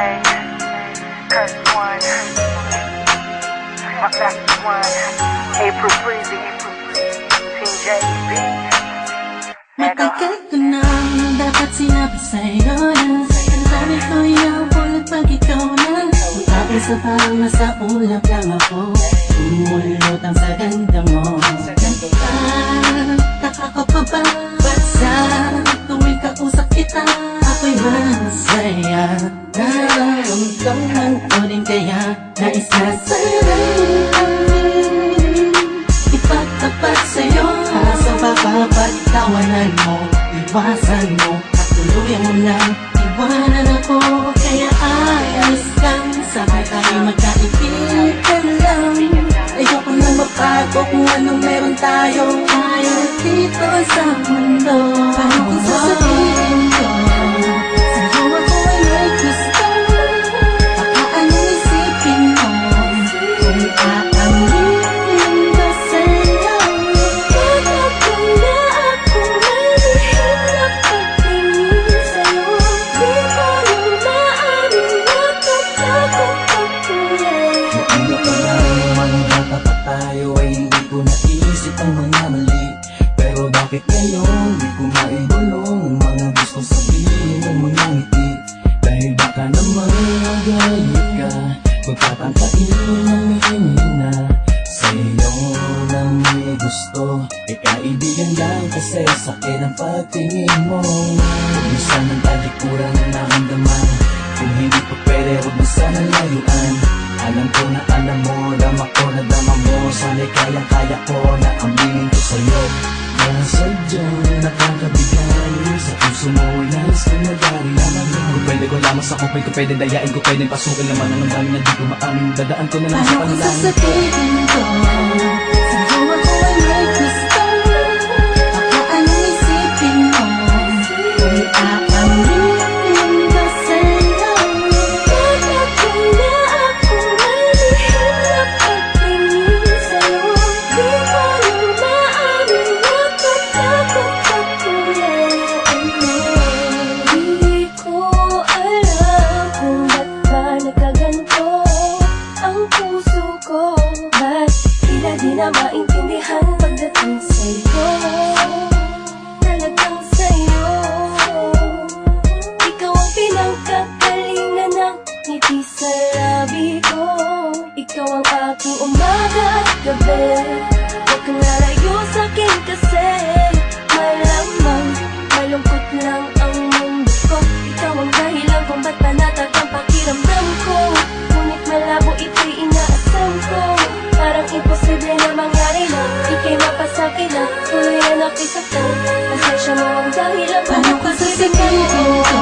Hey, Curse One, my Master One, April Breezy, Team JB. Matagal ko nang dapat sinabi sa'yo na ang dami ko yung ulit pag ikaw na tapos na parang nasa ulap lang ako umulutang sa ganda mo. Taka ka pa ba? Ba't sa tuwing kausap kita ako'y masaya? Nararamdaman ko din kaya nais na sa'yo ipagtapat sa'yo sa papapagtawanan mo, iwasan mo at tuluyan mo lang iwanan ako. Kaya ayos lang, sabay tayo magkaibigan lang. Ayoko nang mapago kung anong meron tayo dito sa mundo. Paano kung sasabihin ko sa'yo ako ay may gusto? Baka anong isipin mo kung aaminin ba sa'yo? Bakit kung na ako ay hirap pagtingin sa'yo? Di ko nang maaaring natatakot pagkulay. Ano ka na naman dapat tayo ay hindi ko naisip ang mga mali. Pero bakit ngayon di ko maibulong ang mga gusto sabihin ng mga ngiti? Dahil baka naman magalit ka kung tatangkain namin na sa'yo na may gusto. E kaibigan lang kasi sakit ang pagtingin mo. Huwag mo sanang talikuran ang naramdaman. Kung hindi pa pwede huwag mo sanang layuan. Alam ko na alam mo, dama ko na dama mo. Sana'y kayang-kaya ko na aminin ko sa'yo. Kaya sadyang nakakabigay sa puso mo ay nais ko nagari. Kung pwede ko lamang sa kupay ko, pwede dayain ko, pwede pasukin naman ang dami na di ko maamin. Dadaan ko na lang sa Paano kung panalangin. sasabihin ko sa'yo ako ay may gusto? Baka anong isipin mo kung aaminin ba sa'yo? Bakit kung na ako ay hirap pagtingin sa'yo? Di ko nang maaaring natatakot pagkulaan mo. Di ko alam kung ba't ba nagkaganto ang puso ko. Ba't tila di na maintindihan pagdating sa'yo? Talagang sa'yo ikaw ang pinagkakalingan ng ngiti sa labi ko. Ikaw ang aking umaga at gabi. Huwag kang lalayo sa'kin kasi malamang malungkot lang ang mundo ko. Ikaw ang dahilan kung ba't panatag ang pakiramdam ko. Ngunit malabo ito'y inaasam ko. Parang imposible na mangyari na ika'y mapasakit na tuloy na nakisaktan. Pasensya mo ang dahilan kung paano kung sasabihin ko